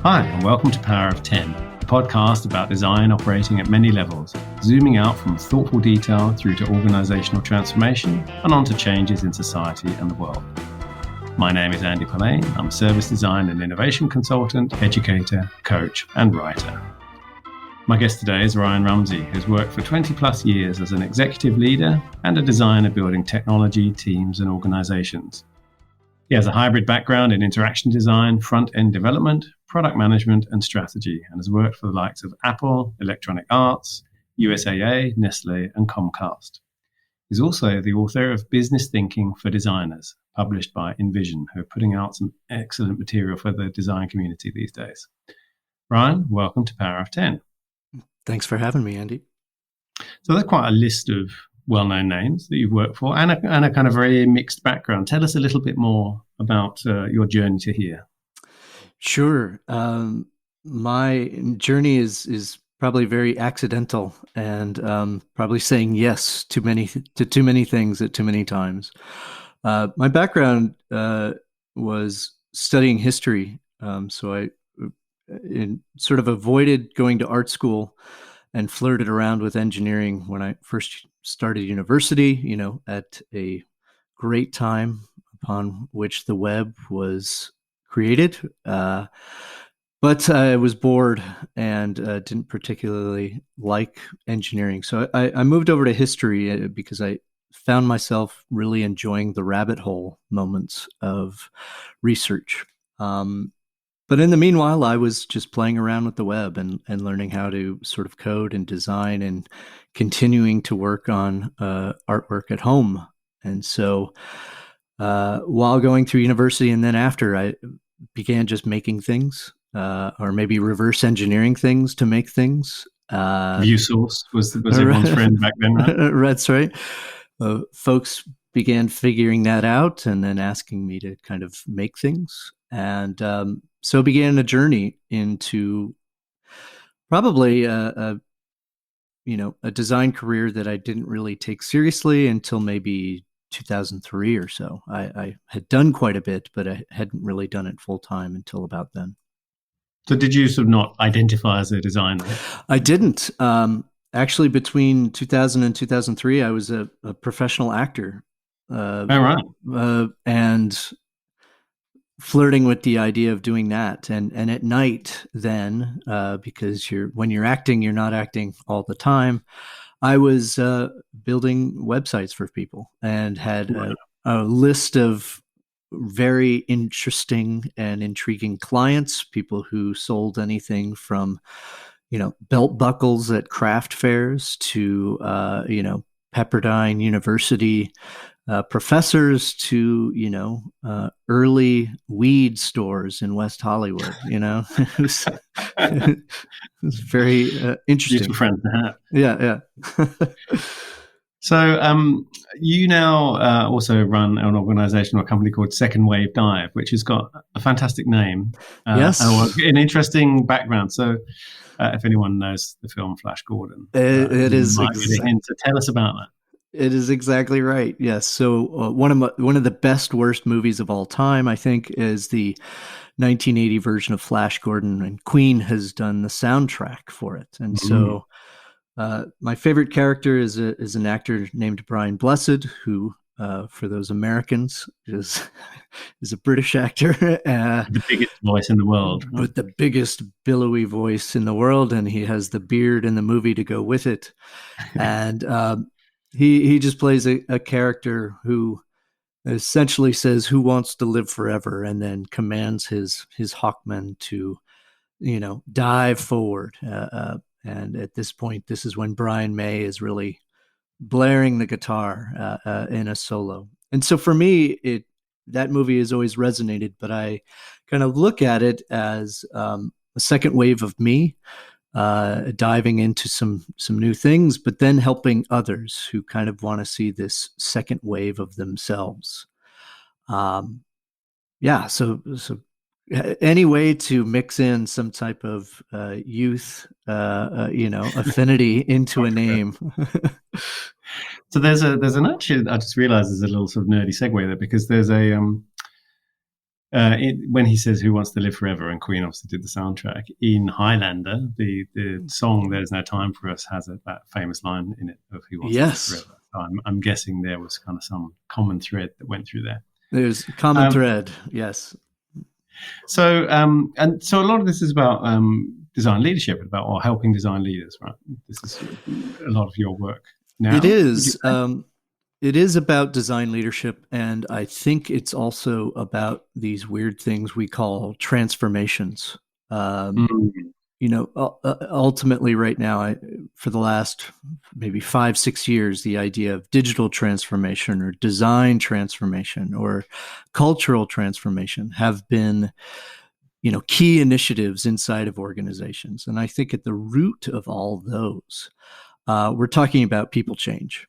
Hi, and welcome to Power of 10, a podcast about design operating at many levels, zooming out from thoughtful detail through to organisational transformation and on to changes in society and the world. My name is Andy Pillane. I'm a service design and innovation consultant, educator, coach, and writer. My guest today is Ryan Rumsey, who's worked for 20 plus years as an executive leader and a designer building technology, teams, and organisations. He has a hybrid background in interaction design, front-end development, product management, and strategy, and has worked for the likes of Apple, Electronic Arts, USAA, Nestlé, and Comcast. He's also the author of Business Thinking for Designers, published by InVision, who are putting out some excellent material for the design community these days. Ryan, welcome to Power of 10. Thanks for having me, Andy. So there's quite a list of well-known names that you've worked for and a kind of very mixed background. Tell us a little bit more about your journey to here. Sure. My journey is probably very accidental and probably saying yes to too many things at too many times. My background was studying history, so I sort of avoided going to art school and flirted around with engineering when I first started university, at a great time upon which the web was created. But I was bored and didn't particularly like engineering. So I moved over to history because I found myself really enjoying the rabbit hole moments of research. But in the meanwhile, I was just playing around with the web and learning how to sort of code and design and continuing to work on artwork at home. And so while going through university and then after, I began just making things or maybe reverse engineering things to make things. ViewSource was everyone's friend back then, right? That's right. Folks began figuring that out and then asking me to kind of make things. And so began a journey into probably a design career that I didn't really take seriously until maybe 2003 or so. I had done quite a bit, but I hadn't really done it full time until about then. So did you sort of not identify as a designer? I didn't. Actually, between 2000 and 2003, I was a professional actor. Oh, right. And flirting with the idea of doing that. And at night then, because when you're acting, you're not acting all the time. I was building websites for people and had a list of very interesting and intriguing clients, people who sold anything from, belt buckles at craft fairs to, Pepperdine University professors to, early weed stores in West Hollywood, it was very interesting. Useful friends to have. Yeah. So you now also run an organisation or a company called Second Wave Dive, which has got a fantastic name. Yes. And an interesting background. So if anyone knows the film Flash Gordon, it is. Might be the hint. So tell us about that. It is exactly right. Yes. So one of the best worst movies of all time, I think, is the 1980 version of Flash Gordon, and Queen has done the soundtrack for it. And so my favorite character is an actor named Brian Blessed, who, for those Americans, is a British actor. The biggest voice in the world. With the biggest billowy voice in the world, and he has the beard in the movie to go with it. And He just plays a character who essentially says, "Who wants to live forever?" and then commands his Hawkmen to, dive forward. And at this point, this is when Brian May is really blaring the guitar in a solo. And so for me, that movie has always resonated. But I kind of look at it as a second wave of me. Diving into some new things, but then helping others who kind of want to see this second wave of themselves. So any way to mix in some type of youth, affinity into a name. So there's an actually, I just realized there's a little sort of nerdy segue there, because there's a when he says "Who Wants to Live Forever," and Queen obviously did the soundtrack in Highlander, the song "There's No Time for Us" has that famous line in it of "Who Wants to Live Forever." So I'm guessing there was kind of some common thread that went through there. There's a common thread, yes. So and so a lot of this is about design leadership, or helping design leaders, right? This is a lot of your work now. It is. It is about design leadership, and I think it's also about these weird things we call transformations. Ultimately right now, for the last maybe 5-6 years, the idea of digital transformation or design transformation or cultural transformation have been, key initiatives inside of organizations. And I think at the root of all those, we're talking about people change.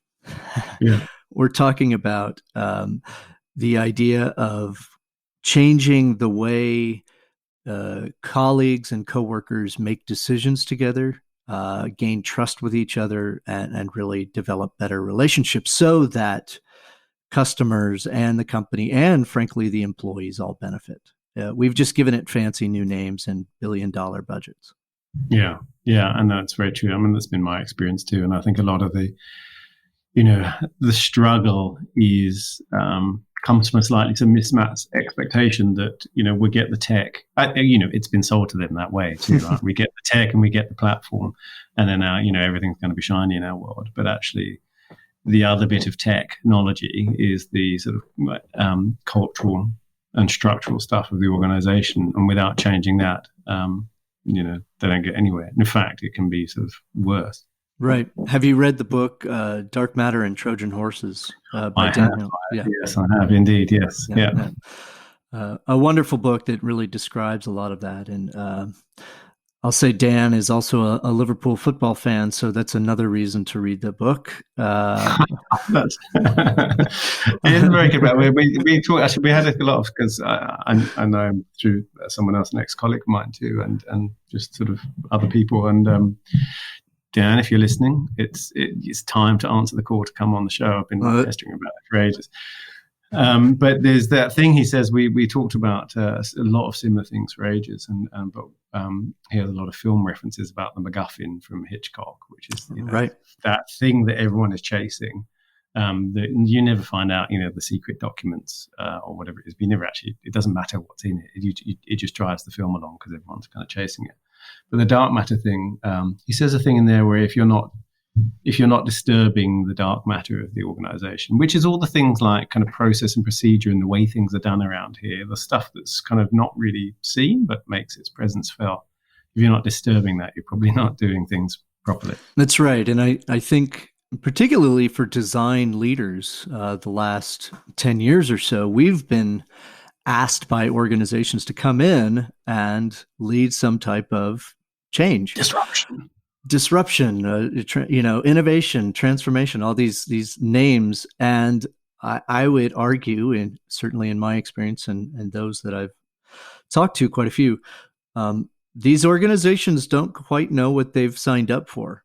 Yeah. We're talking about the idea of changing the way colleagues and coworkers make decisions together, gain trust with each other, and really develop better relationships so that customers and the company and, frankly, the employees all benefit. We've just given it fancy new names and billion-dollar budgets. Yeah, and that's very true. I mean, that's been my experience too. And I think a lot of the struggle comes from a slightly mismatched expectation that, we get the tech. It's been sold to them that way too, right? We get the tech and we get the platform, and then now, everything's going to be shiny in our world. But actually, the other bit of technology is the sort of cultural and structural stuff of the organization. And without changing that, they don't get anywhere. In fact, it can be sort of worse. Right. Have you read the book Dark Matter and Trojan Horses by Daniel? Yeah. Yes, I have indeed. Yes. Yeah. A wonderful book that really describes a lot of that. And I'll say Dan is also a Liverpool football fan, so that's another reason to read the book. It's very good. We talked. Actually, we had a lot of, because I know him through someone else, an ex-colleague of mine too, and just sort of other people. And Dan, if you're listening, it's time to answer the call to come on the show. I've been pestering about it for ages. But there's that thing he says. We talked about a lot of similar things for ages, but he has a lot of film references about the MacGuffin from Hitchcock, which is right, that thing that everyone is chasing. That you never find out, the secret documents or whatever it is. But you never actually. It doesn't matter what's in it. It just drives the film along because everyone's kind of chasing it. But the dark matter thing, he says a thing in there where if you're not disturbing the dark matter of the organization, which is all the things like kind of process and procedure and the way things are done around here, the stuff that's kind of not really seen but makes its presence felt. If you're not disturbing that, you're probably not doing things properly. That's right. And I think particularly for design leaders, the last 10 years or so, we've been asked by organizations to come in and lead some type of change, disruption, innovation, transformation, all these names. And I would argue, and certainly in my experience and those that I've talked to, quite a few, these organizations don't quite know what they've signed up for.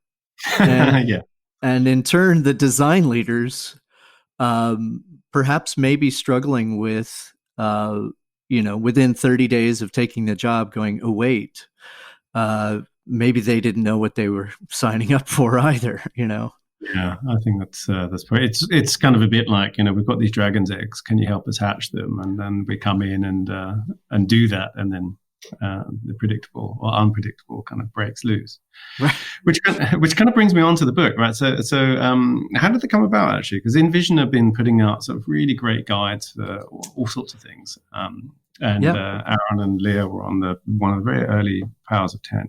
And, and in turn, the design leaders perhaps may be struggling with within 30 days of taking the job going, oh, wait, maybe they didn't know what they were signing up for either, Yeah, I think that's probably, it's kind of a bit like, we've got these dragon's eggs. Can you help us hatch them? And then we come in and do that. And then the predictable or unpredictable kind of breaks loose. Right. Which kind of brings me on to the book, right? So how did it come about, actually? Because InVision have been putting out sort of really great guides for all sorts of things. Aaron and Leah were on one of the very early Powers of 10.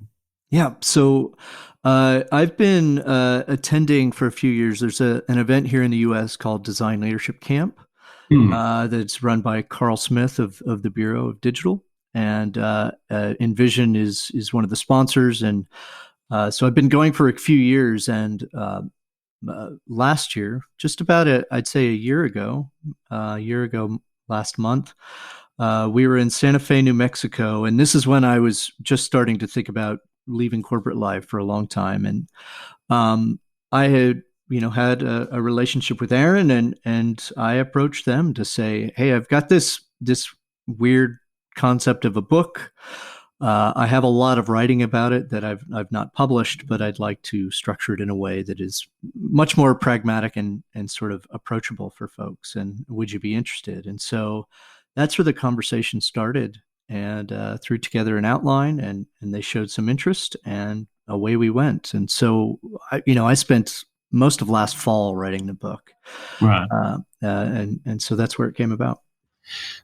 Yeah. So I've been attending for a few years. There's an event here in the U.S. called Design Leadership Camp that's run by Carl Smith of the Bureau of Digital. And InVision is one of the sponsors. And so I've been going for a few years. And last year, just about I'd say a year ago last month, we were in Santa Fe, New Mexico. And this is when I was just starting to think about leaving corporate life for a long time. And I had had a relationship with Aaron, and I approached them to say, hey, I've got this weird concept of a book. I have a lot of writing about it that I've not published, but I'd like to structure it in a way that is much more pragmatic and sort of approachable for folks. And would you be interested? And so that's where the conversation started, and threw together an outline, and they showed some interest, and away we went. And so I spent most of last fall writing the book, Right. And so that's where it came about.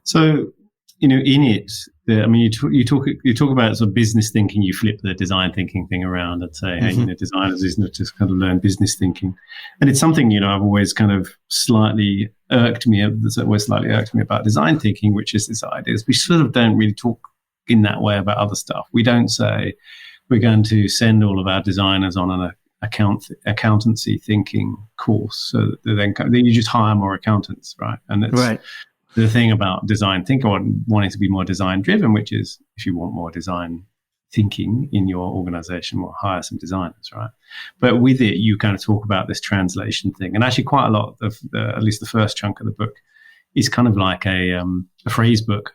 So, in it, you talk about sort of business thinking. You flip the design thinking thing around and say, hey, designers isn't just kind of learn business thinking, and it's something I've always kind of slightly irked me. That's always slightly irked me about design thinking, which is this idea is we sort of don't really talk in that way about other stuff. We don't say we're going to send all of our designers on an accountancy thinking course, so that then you just hire more accountants, right? And it's right. The thing about design thinking, or wanting to be more design driven, which is if you want more design thinking in your organization, we'll hire some designers, right? But with it, you kind of talk about this translation thing, and actually quite a lot of at least the first chunk of the book is kind of like a phrase book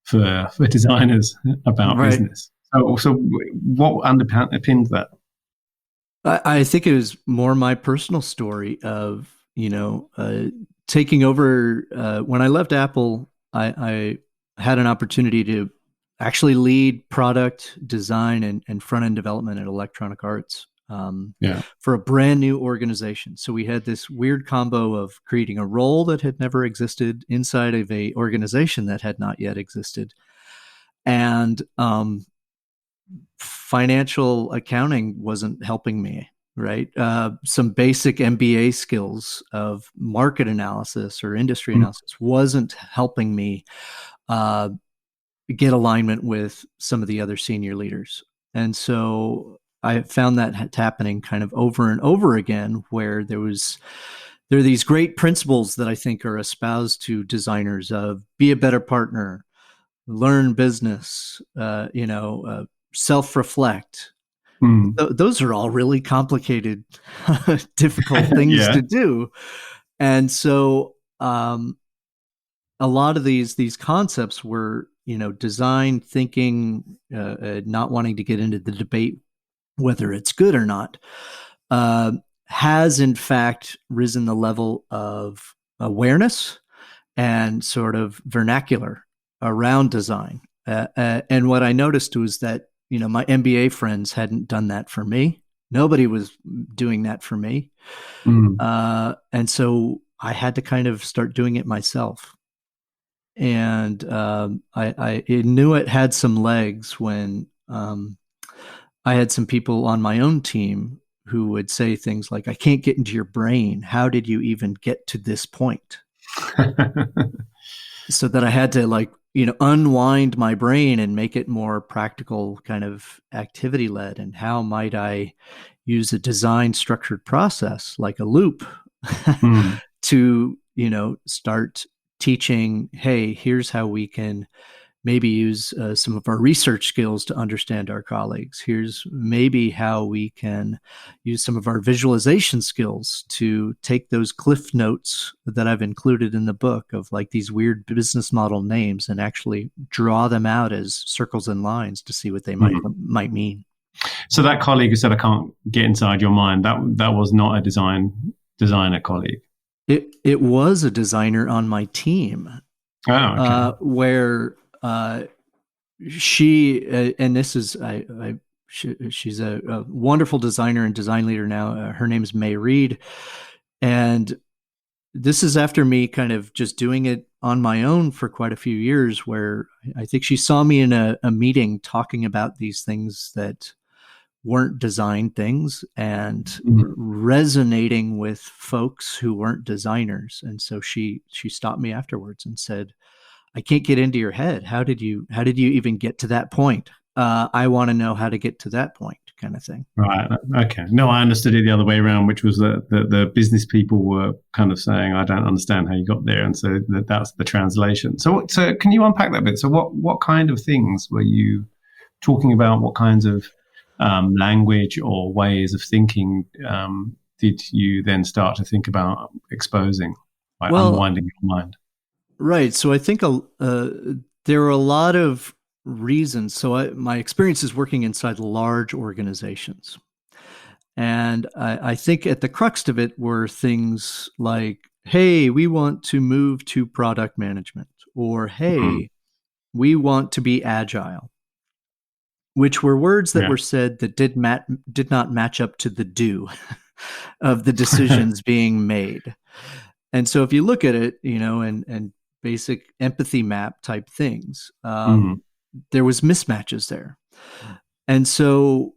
for designers about right. business. So what underpins that? I think it was more my personal story of taking over. When I left Apple, I had an opportunity to actually lead product design and front-end development at Electronic Arts for a brand new organization. So we had this weird combo of creating a role that had never existed inside of a organization that had not yet existed. And financial accounting wasn't helping me. Right. Some basic MBA skills of market analysis or industry analysis wasn't helping me get alignment with some of the other senior leaders. And so I found that happening kind of over and over again, where there are these great principles that I think are espoused to designers of be a better partner, learn business, self-reflect. Those are all really complicated, difficult things to do. And so a lot of these concepts were, design thinking, not wanting to get into the debate whether it's good or not, has in fact risen the level of awareness and sort of vernacular around design. And what I noticed was that my MBA friends hadn't done that for me. Nobody was doing that for me. And so I had to kind of start doing it myself. And I knew it had some legs when I had some people on my own team who would say things like, I can't get into your brain. How did you even get to this point? So that I had to unwind my brain and make it more practical, kind of activity led. And how might I use a design structured process like a loop to, start teaching, hey, here's how we can maybe use some of our research skills to understand our colleagues. Here's maybe how we can use some of our visualization skills to take those cliff notes that I've included in the book of like these weird business model names and actually draw them out as circles and lines to see what they might mean. So that colleague who said, I can't get inside your mind, that was not a designer colleague. It was a designer on my team. Oh, okay. Where she and this is she's a wonderful designer and design leader now. Her name is May Reed, and this is after me kind of just doing it on my own for quite a few years. Where I think she saw me in a meeting talking about these things that weren't design things and resonating with folks who weren't designers, and so she stopped me afterwards and said, I can't get into your head. How did you even get to that point? I want to know how to get to that point, kind of thing. Right. Okay. No, I understood it the other way around, which was that the business people were kind of saying, I don't understand how you got there. And so that's the translation. So can you unpack that a bit? So what kind of things were you talking about? What kinds of language or ways of thinking did you then start to think about exposing, unwinding your mind? Right. So I think There are a lot of reasons. So my experience is working inside large organizations. And I think at the crux of it were things like, hey, we want to move to product management, or Mm. hey, we want to be agile, which were words that Yeah. were said that did not match up to the do of the decisions being made. And so if you look at it, and basic empathy map type things, Mm. there was mismatches there. And so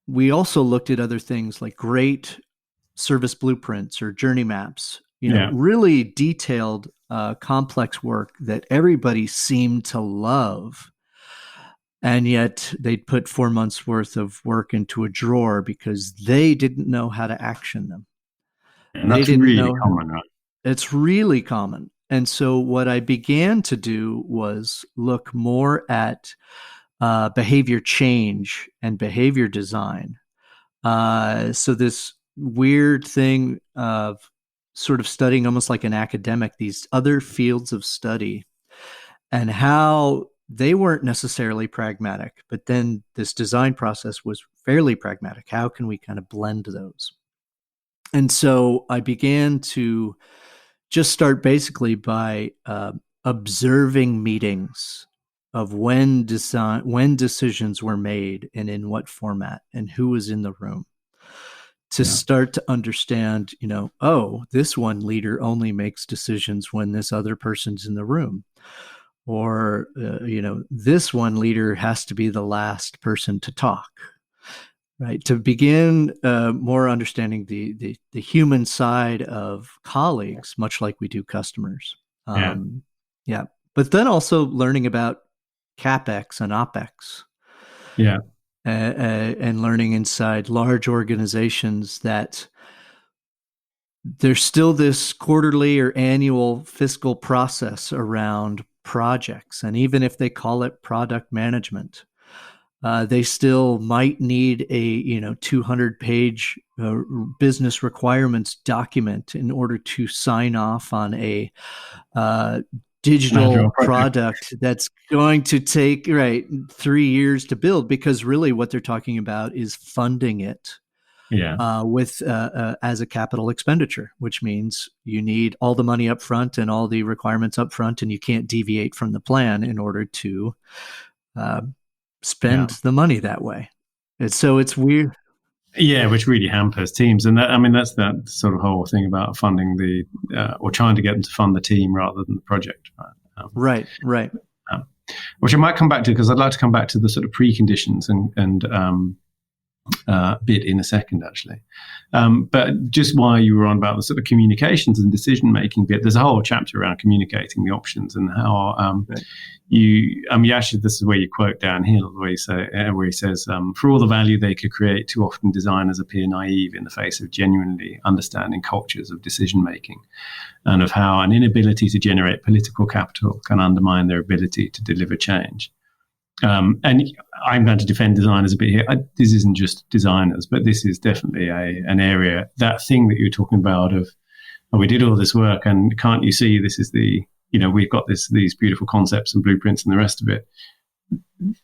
we also looked at other things like great service blueprints or journey maps, Yeah. really detailed, complex work that everybody seemed to love. And yet they'd put 4 months worth of work into a drawer because they didn't know how to action them. And They that's didn't really know. common, right? It's really common. And so what I began to do was look more at behavior change and behavior design. So this weird thing of sort of studying almost like an academic, these other fields of study and how they weren't necessarily pragmatic, but then this design process was fairly pragmatic. How can we kind of blend those? And so I began to just start basically by observing meetings of when decisions were made and in what format and who was in the room, to Yeah. start to understand, oh, this one leader only makes decisions when this other person's in the room, or this one leader has to be the last person to talk, right? To begin more understanding the human side of colleagues, much like we do customers. Yeah. Yeah, but then also learning about capex and opex, Yeah. and learning inside large organizations that there's still this quarterly or annual fiscal process around projects. And even if they call it product management, they still might need a 200-page business requirements document in order to sign off on a digital Agile project. product that's going to take 3 years to build, because really what they're talking about is funding it Yeah. with as a capital expenditure, which means you need all the money up front and all the requirements up front, and you can't deviate from the plan in order to uh, spend Yeah. the money that way. And so it's weird. Yeah, which really hampers teams, and that, I mean, that's that sort of whole thing about funding the or trying to get them to fund the team rather than the project, right? Right. Um, which I might come back to, because I'd like to come back to the sort of preconditions and bit in a second, actually. But just while you were on about the sort of communications and decision making bit, there's a whole chapter around communicating the options and how Right. actually, this is where you quote Dan Hill, where he says, for all the value they could create, too often designers appear naive in the face of genuinely understanding cultures of decision making, and of how an inability to generate political capital can undermine their ability to deliver change. And I'm going to defend designers a bit here. This isn't just designers, but this is definitely an area, that thing that you're talking about of, oh, we did all this work and can't you see this is we've got these beautiful concepts and blueprints and the rest of it.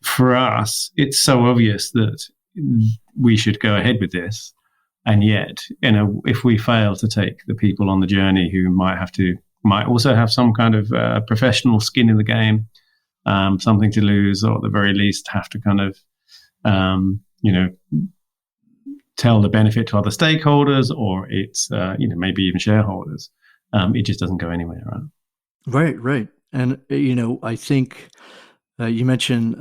For us, it's so obvious that we should go ahead with this. And yet, if we fail to take the people on the journey who might also have some kind of professional skin in the game, something to lose, or at the very least have to kind of, tell the benefit to other stakeholders, or it's, maybe even shareholders. It just doesn't go anywhere, right? Right. And, I think you mentioned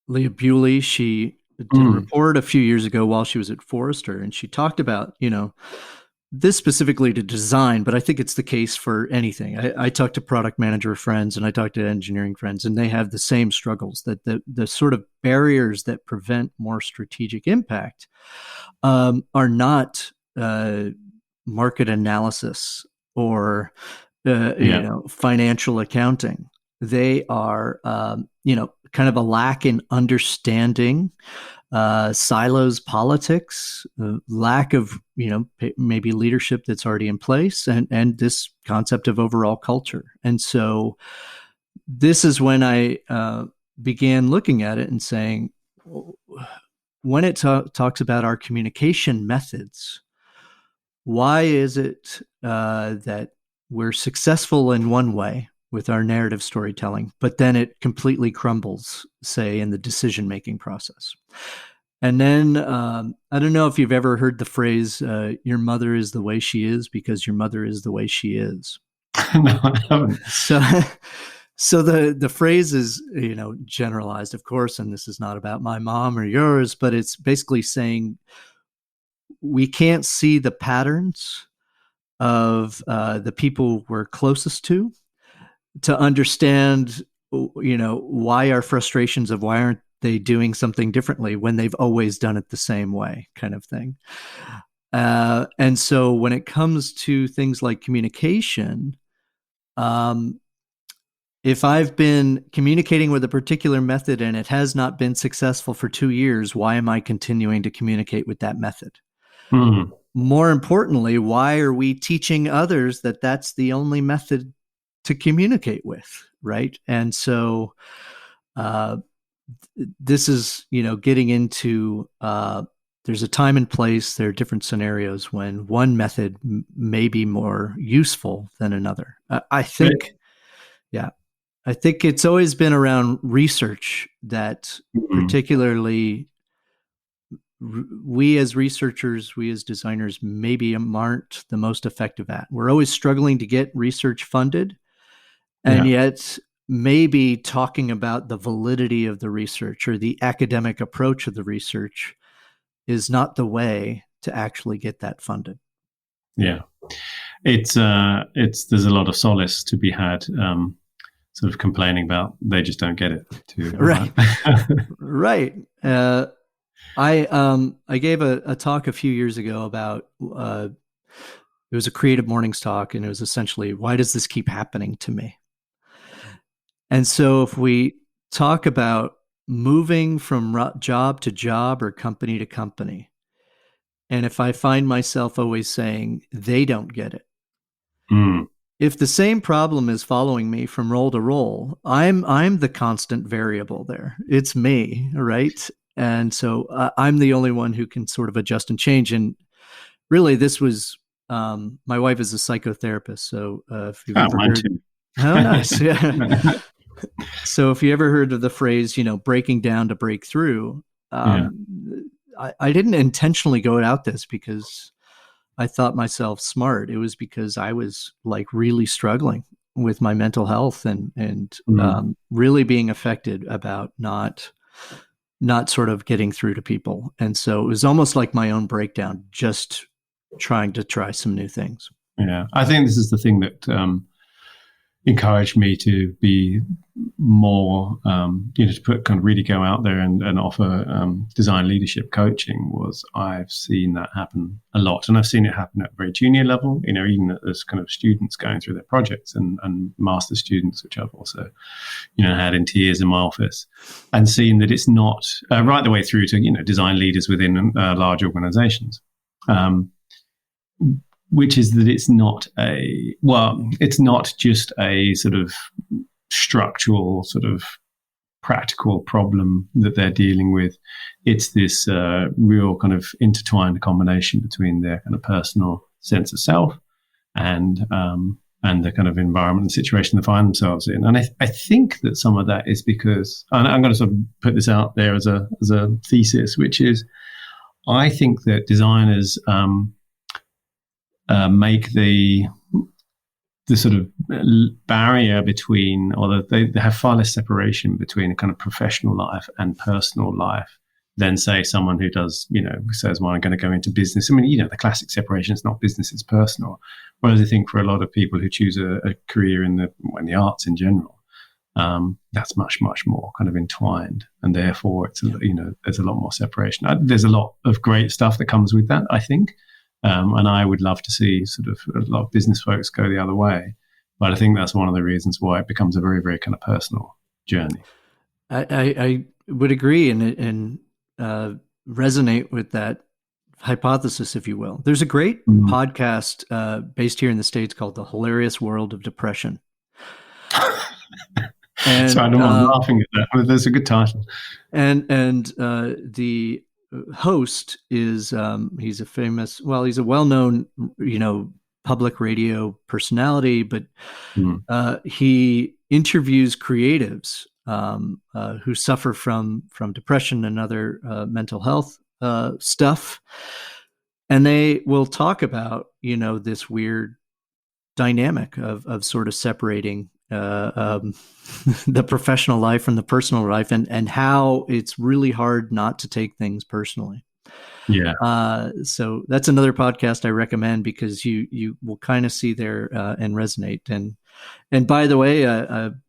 Leah Bewley. She did a Mm. report a few years ago while she was at Forrester, and she talked about, this specifically to design, but I think it's the case for anything. I talk to product manager friends and I talk to engineering friends, and they have the same struggles, that the sort of barriers that prevent more strategic impact are not market analysis or Yeah. financial accounting. They are kind of a lack in understanding silos politics, lack of maybe leadership that's already in place, and this concept of overall culture. And so this is when I began looking at it and saying, when it talks about our communication methods, why is it that we're successful in one way with our narrative storytelling, but then it completely crumbles, say, in the decision-making process? And then I don't know if you've ever heard the phrase, your mother is the way she is because your mother is the way she is. No, I haven't. So the phrase is, generalized, of course, and this is not about my mom or yours, but it's basically saying we can't see the patterns of the people we're closest to understand, why our frustrations of why aren't they doing something differently when they've always done it the same way, kind of thing. And so when it comes to things like communication, if I've been communicating with a particular method and it has not been successful for 2 years, why am I continuing to communicate with that method? Mm. More importantly, why are we teaching others that that's the only method to communicate with, right? And so this is, getting into there's a time and place. There are different scenarios when one method may be more useful than another. I think, yeah, I think it's always been around research that particularly we as researchers, we as designers, maybe aren't the most effective at. We're always struggling to get research funded. And yet maybe talking about the validity of the research or the academic approach of the research is not the way to actually get that funded. Yeah. It's there's a lot of solace to be had, sort of complaining about they just don't get it too. Right. Right. I gave a talk a few years ago about it was a creative mornings talk, and it was essentially, why does this keep happening to me? And so if we talk about moving from job to job or company to company, and if I find myself always saying they don't get it, if the same problem is following me from role to role, I'm the constant variable there. It's me, right? And so I'm the only one who can sort of adjust and change. And really, this was my wife is a psychotherapist, so if you've ever heard, oh, nice, yeah. So if you ever heard of the phrase, breaking down to break through, I didn't intentionally go out this because I thought myself smart. It was because I was like really struggling with my mental health and really being affected about not sort of getting through to people. And so it was almost like my own breakdown, just trying to try some new things. Yeah, I think this is the thing that encouraged me to be more, to put kind of really go out there and offer design leadership coaching. Was I've seen that happen a lot, and I've seen it happen at a very junior level. Even as kind of students going through their projects and master students, which I've also, had in tears in my office, and seen that it's not right the way through to design leaders within large organizations. Which is that it's not just a sort of structural, sort of practical problem that they're dealing with. It's this real kind of intertwined combination between their kind of personal sense of self and the kind of environment and situation they find themselves in. And I think that some of that is because, and I'm going to sort of put this out there as a thesis, which is, I think that designers make the sort of barrier between, or they have far less separation between a kind of professional life and personal life than, say, someone who does, says, well, I'm going to go into business. I mean, the classic separation is not business, it's personal. Whereas I think for a lot of people who choose a career in the arts in general, that's much, much more kind of entwined. And therefore, it's, there's a lot more separation. There's a lot of great stuff that comes with that, I think. And I would love to see sort of a lot of business folks go the other way. But I think that's one of the reasons why it becomes a very, very kind of personal journey. I would agree and resonate with that hypothesis, if you will. There's a great podcast based here in the States called The Hilarious World of Depression. And So I know I'm laughing at that. But that's a good title. And the host is he's a well-known, public radio personality, but he interviews creatives who suffer from depression and other mental health stuff, and they will talk about this weird dynamic of sort of separating the professional life from the personal life, and how it's really hard not to take things personally. Yeah. So that's another podcast I recommend, because you will kind of see there and resonate. And by the way, I'm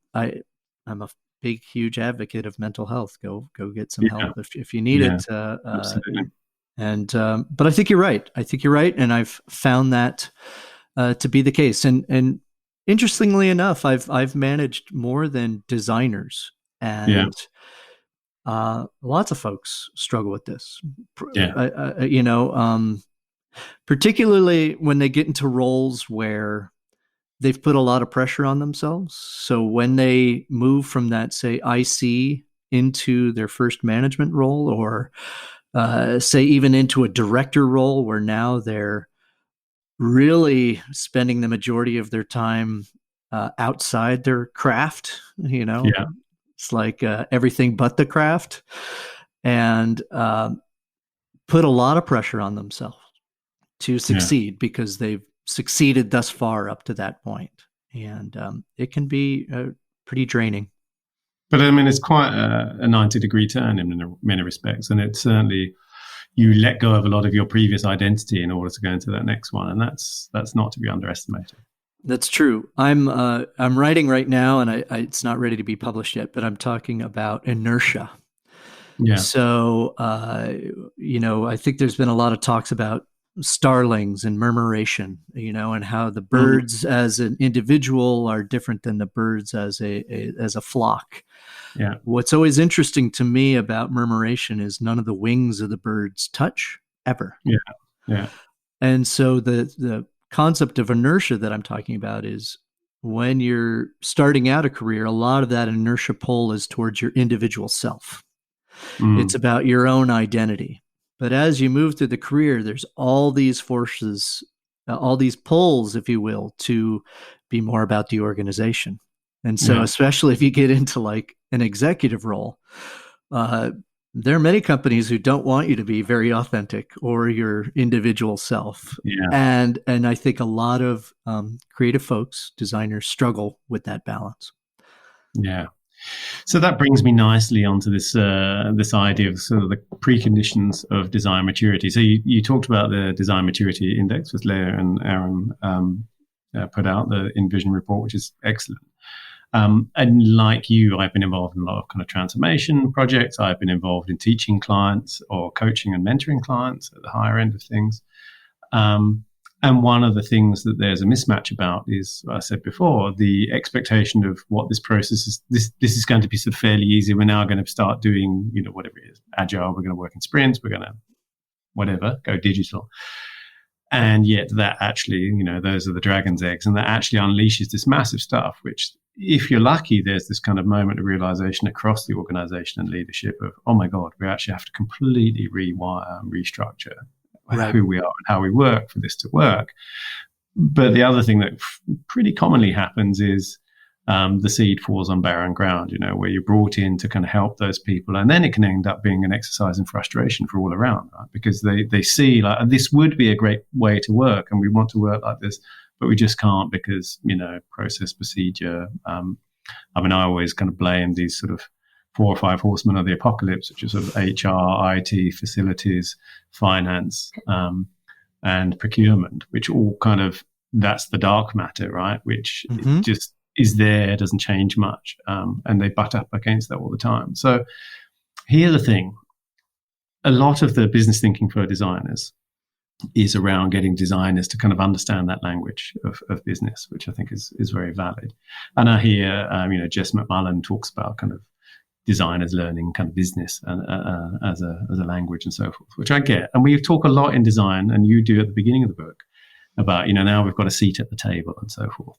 a big, huge advocate of mental health. Go get some help if you need it. Absolutely. But I think you're right. And I've found that to be the case. And interestingly enough, I've managed more than designers, and lots of folks struggle with this. Particularly when they get into roles where they've put a lot of pressure on themselves. So when they move from that, say, IC into their first management role, or say even into a director role, where now they're really spending the majority of their time outside their craft, it's like everything but the craft, and put a lot of pressure on themselves to succeed because they've succeeded thus far up to that point. And it can be pretty draining. But I mean, it's quite a 90-degree turn in many respects. And it's certainly, you let go of a lot of your previous identity in order to go into that next one. And that's not to be underestimated. That's true. I'm writing right now, and it's not ready to be published yet, but I'm talking about inertia. Yeah. So, I think there's been a lot of talks about starlings and murmuration, and how the birds as an individual are different than the birds as a flock. Yeah. What's always interesting to me about murmuration is none of the wings of the birds touch ever. Yeah. Yeah. And so the concept of inertia that I'm talking about is, when you're starting out a career, a lot of that inertia pull is towards your individual self. It's about your own identity. But as you move through the career, there's all these forces, all these pulls, if you will, to be more about the organization. And so especially if you get into like an executive role, there are many companies who don't want you to be very authentic or your individual self. Yeah. And I think a lot of creative folks, designers, struggle with that balance. Yeah. So that brings me nicely onto this idea of sort of the preconditions of design maturity. So you talked about the design maturity index, which Leah and Aaron put out, the InVision report, which is excellent. And like you, I've been involved in a lot of kind of transformation projects. I've been involved in teaching clients or coaching and mentoring clients at the higher end of things. And one of the things that there's a mismatch about is, I said before, the expectation of what this process is. This is going to be sort of fairly easy. We're now going to start doing, whatever it is, agile. We're going to work in sprints. We're going to go digital. And yet that actually, those are the dragon's eggs, and that actually unleashes this massive stuff, which, if you're lucky, there's this kind of moment of realization across the organization and leadership of, oh my God, we actually have to completely rewire and restructure who we are and how we work for this to work. But the other thing that pretty commonly happens is the seed falls on barren ground, where you're brought in to kind of help those people. And then it can end up being an exercise in frustration for all around, right? Because they see like, this would be a great way to work and we want to work like this, but we just can't because, process, procedure. I always kind of blame these sort of 4 or 5 horsemen of the apocalypse, which are sort of HR, IT, facilities, finance, and procurement, which all kind of, that's the dark matter, right? Which just is there, doesn't change much. And they butt up against that all the time. So here's the thing. A lot of the business thinking for designers is around getting designers to kind of understand that language of business, which I think is very valid. And I hear, Jess McMullen talks about kind of designers learning kind of business as a language and so forth, which I get. And we talk a lot in design, and you do at the beginning of the book, about, now we've got a seat at the table and so forth.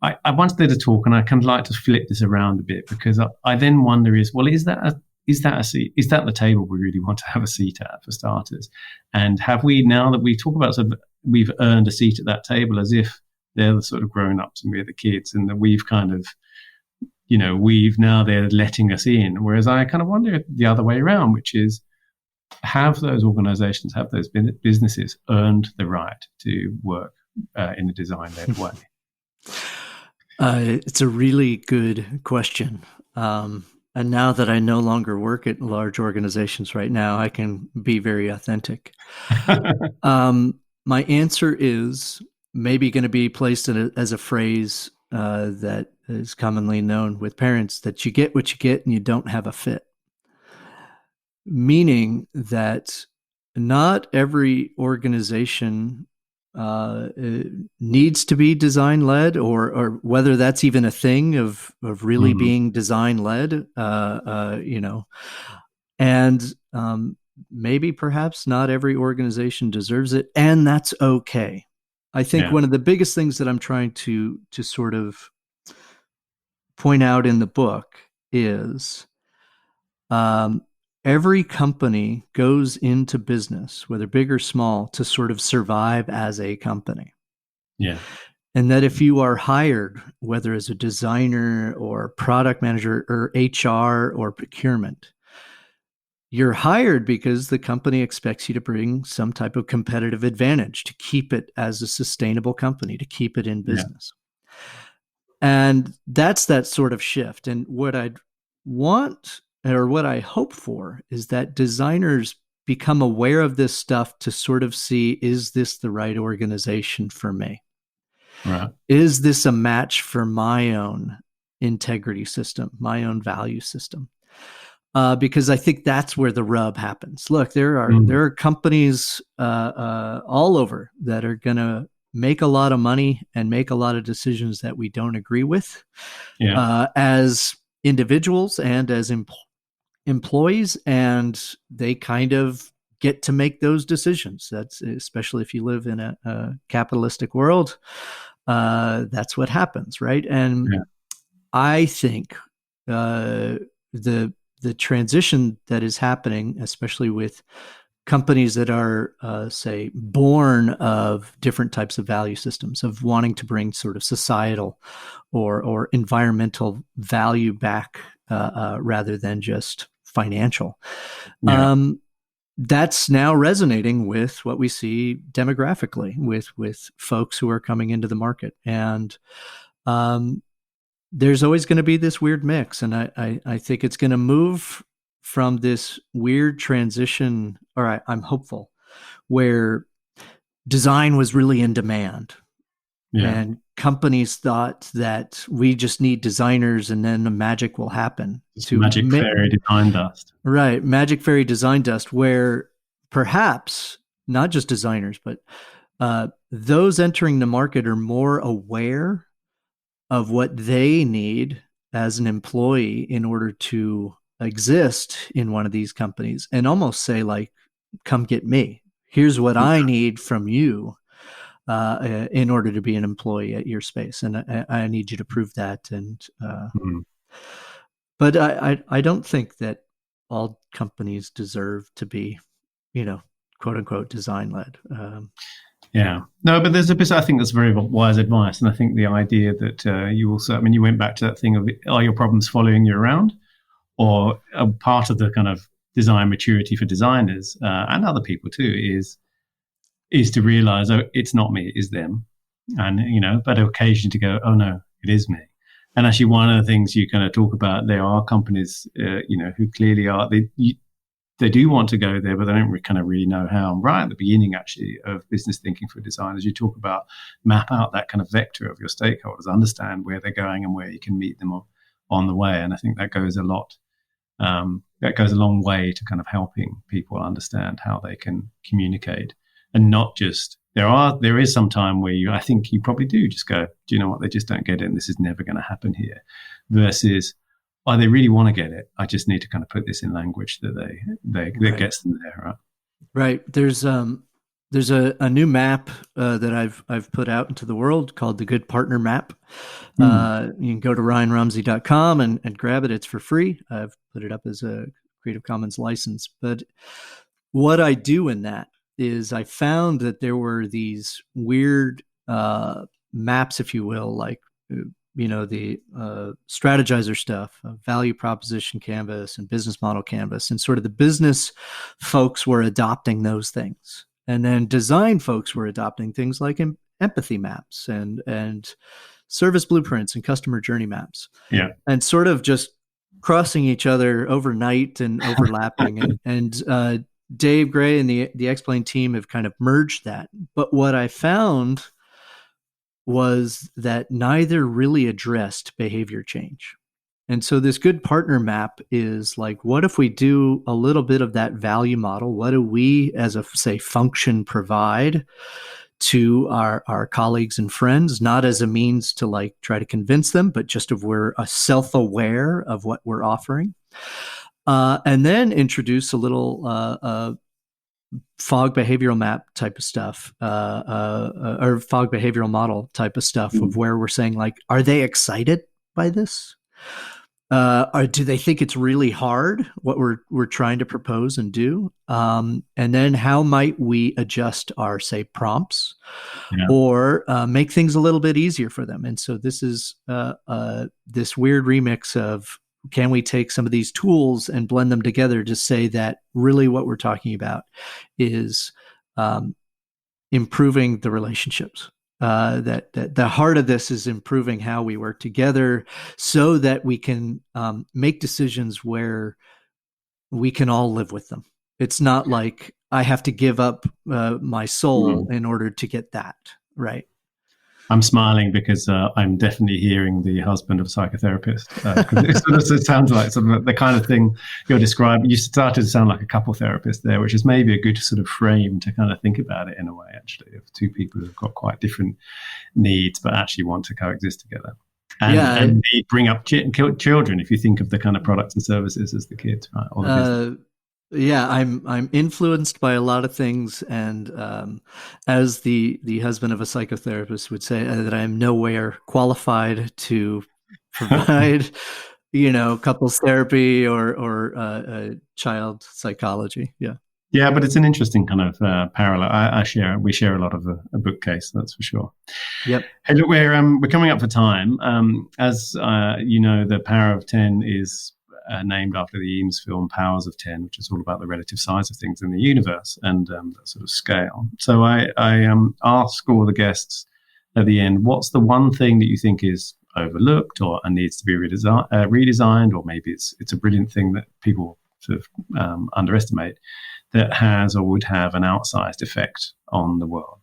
I once did a talk, and I kind of like to flip this around a bit, because I then wonder is that a seat? Is that the table we really want to have a seat at, for starters? And have we, now that we talk about sort of, we've earned a seat at that table as if they're the sort of grown-ups and we're the kids, and that we've kind of, we've, now they're letting us in. Whereas I kind of wonder the other way around, which is, have those organizations, have those businesses earned the right to work in a design-led way? It's a really good question. And now that I no longer work at large organizations right now, I can be very authentic. My answer is maybe going to be placed as a phrase that is commonly known with parents, that you get what you get and you don't have a fit. Meaning that not every organization needs to be design led, or whether that's even a thing of really being design led, and maybe perhaps not every organization deserves it, and that's okay. I think one of the biggest things that I'm trying to sort of point out in the book is every company goes into business, whether big or small, to sort of survive as a company. Yeah. And that if you are hired, whether as a designer or product manager or HR or procurement, you're hired because the company expects you to bring some type of competitive advantage to keep it as a sustainable company, to keep it in business. And that's that sort of shift. And what I'd want, or what I hope for, is that designers become aware of this stuff to sort of see, is this the right organization for me? Right. Is this a match for my own integrity system, my own value system? Because I think that's where the rub happens. Look, there are companies all over that are going to make a lot of money and make a lot of decisions that we don't agree with, as individuals and as employees, and they kind of get to make those decisions. That's especially if you live in a capitalistic world. That's what happens, right? And I think the transition that is happening, especially with companies that are, say, born of different types of value systems, of wanting to bring sort of societal or environmental value back rather than just financial. That's now resonating with what we see demographically with folks who are coming into the market. And there's always going to be this weird mix. And I think it's going to move from this weird transition, or I'm hopeful, where design was really in demand. And companies thought that we just need designers and then the magic will happen. Magic fairy design dust. Right. Magic fairy design dust, where perhaps not just designers, but those entering the market are more aware of what they need as an employee in order to exist in one of these companies, and almost say, like, come get me. Here's what I need from you in order to be an employee at your space. And I need you to prove that. And but I don't think that all companies deserve to be, quote unquote, design led. No, but there's a bit, I think that's very wise advice. And I think the idea that you also, you went back to that thing of, are your problems following you around? Or a part of the kind of design maturity for designers and other people too is to realize, oh, it's not me, it is them. And, but occasionally to go, oh no, it is me. And actually one of the things you kind of talk about, there are companies, who clearly are, they do want to go there, but they don't kind of really know how. And right at the beginning, actually, of business thinking for designers, you talk about map out that kind of vector of your stakeholders, understand where they're going and where you can meet them on the way. And I think that goes a long way to kind of helping people understand how they can communicate, and not just, there is some time where I think you probably do just go, do you know what, they just don't get it and this is never going to happen here, versus, oh, they really want to get it, I just need to kind of put this in language that that gets them there, right? Right. There's There's a new map that I've put out into the world called the Good Partner Map. Hmm. You can go to ryanrumsey.com and grab it. It's for free. I've put it up as a Creative Commons license. But what I do in that is I found that there were these weird maps, if you will, like the strategizer stuff, value proposition canvas and business model canvas, and sort of the business folks were adopting those things, and then design folks were adopting things like empathy maps and service blueprints and customer journey maps, Yeah. and sort of just crossing each other overnight and overlapping. And Dave Gray and the Explain team have kind of merged that. But what I found was that neither really addressed behavior change. And so this good partner map is like, what if we do a little bit of that value model? What do we as a, say, function provide to our colleagues and friends, not as a means to like try to convince them, but just if we're self-aware of what we're offering. And then introduce a little fog behavioral map type of stuff, or fog behavioral model type of stuff, of where we're saying like, are they excited by this? Or do they think it's really hard what we're trying to propose and do? And then how might we adjust our, say, prompts, or make things a little bit easier for them? And so this is this weird remix of, can we take some of these tools and blend them together to say that really what we're talking about is improving the relationships. That the heart of this is improving how we work together so that we can make decisions where we can all live with them. It's not like I have to give up my soul in order to get that, right? I'm smiling because I'm definitely hearing the husband of a psychotherapist. It sounds like some of the kind of thing you're describing. You started to sound like a couple therapist there, which is maybe a good sort of frame to kind of think about it in a way, actually, of two people who've got quite different needs but actually want to coexist together. And bring up children, if you think of the kind of products and services as the kids, right? Or the yeah, I'm influenced by a lot of things, and as the husband of a psychotherapist would say, that I am nowhere qualified to provide, couples therapy or child psychology. Yeah. Yeah, but it's an interesting kind of parallel. We share a lot of a bookcase, that's for sure. Yep. Hey, look, we're coming up for time. As the Power of 10 is named after the Eames film Powers of 10, which is all about the relative size of things in the universe and that sort of scale. So I ask all the guests at the end, what's the one thing that you think is overlooked or needs to be redesigned, or maybe it's a brilliant thing that people sort of underestimate, that has or would have an outsized effect on the world?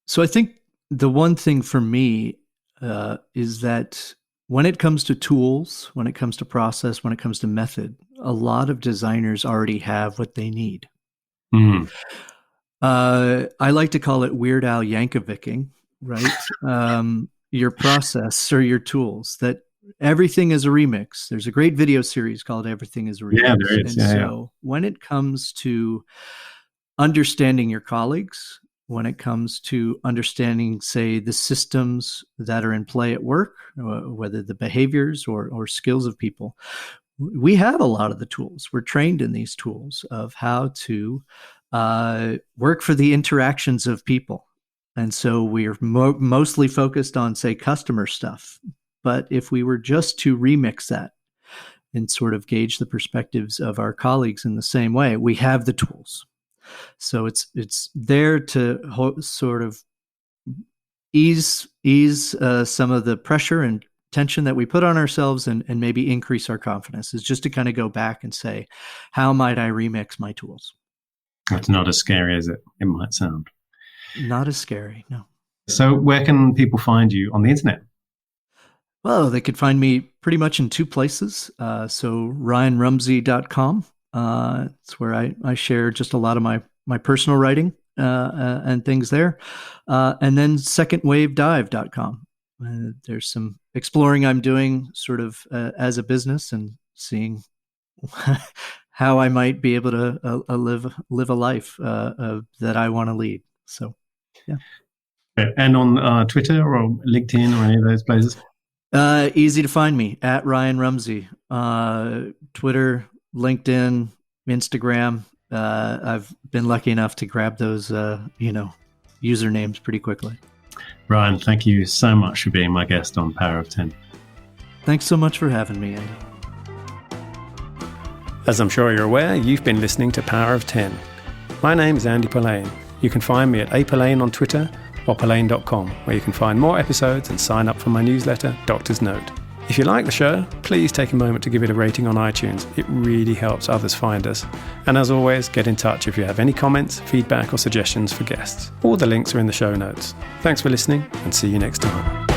So I think the one thing for me is that when it comes to tools, when it comes to process, when it comes to method, a lot of designers already have what they need. I like to call it Weird Al Yankovicing, right? Your process or your tools, that everything is a remix. There's a great video series called Everything is a Remix. Yeah, there is. And when it comes to understanding your colleagues, when it comes to understanding, say, the systems that are in play at work, whether the behaviors or skills of people, we have a lot of the tools. We're trained in these tools of how to work for the interactions of people. And so we're mostly focused on, say, customer stuff. But if we were just to remix that and sort of gauge the perspectives of our colleagues in the same way, we have the tools. So it's there to sort of ease some of the pressure and tension that we put on ourselves, and maybe increase our confidence. Is just to kind of go back and say, how might I remix my tools? That's not as scary as it might sound. Not as scary, no. So where can people find you on the internet? Well, they could find me pretty much in two places. So ryanrumsey.com. It's where I share just a lot of my personal writing and things there. And then secondwavedive.com. There's some exploring I'm doing sort of as a business, and seeing how I might be able to live a life that I want to lead. So, yeah. And on Twitter or LinkedIn or any of those places? Easy to find me at Ryan Rumsey. Twitter, LinkedIn, Instagram. I've been lucky enough to grab those, usernames pretty quickly. Ryan, thank you so much for being my guest on Power of 10. Thanks so much for having me, Andy. As I'm sure you're aware, you've been listening to Power of 10. My name is Andy Polaine. You can find me at apolaine on Twitter or polaine.com, where you can find more episodes and sign up for my newsletter, Doctor's Note. If you like the show, please take a moment to give it a rating on iTunes. It really helps others find us. And as always, get in touch if you have any comments, feedback or suggestions for guests. All the links are in the show notes. Thanks for listening and see you next time.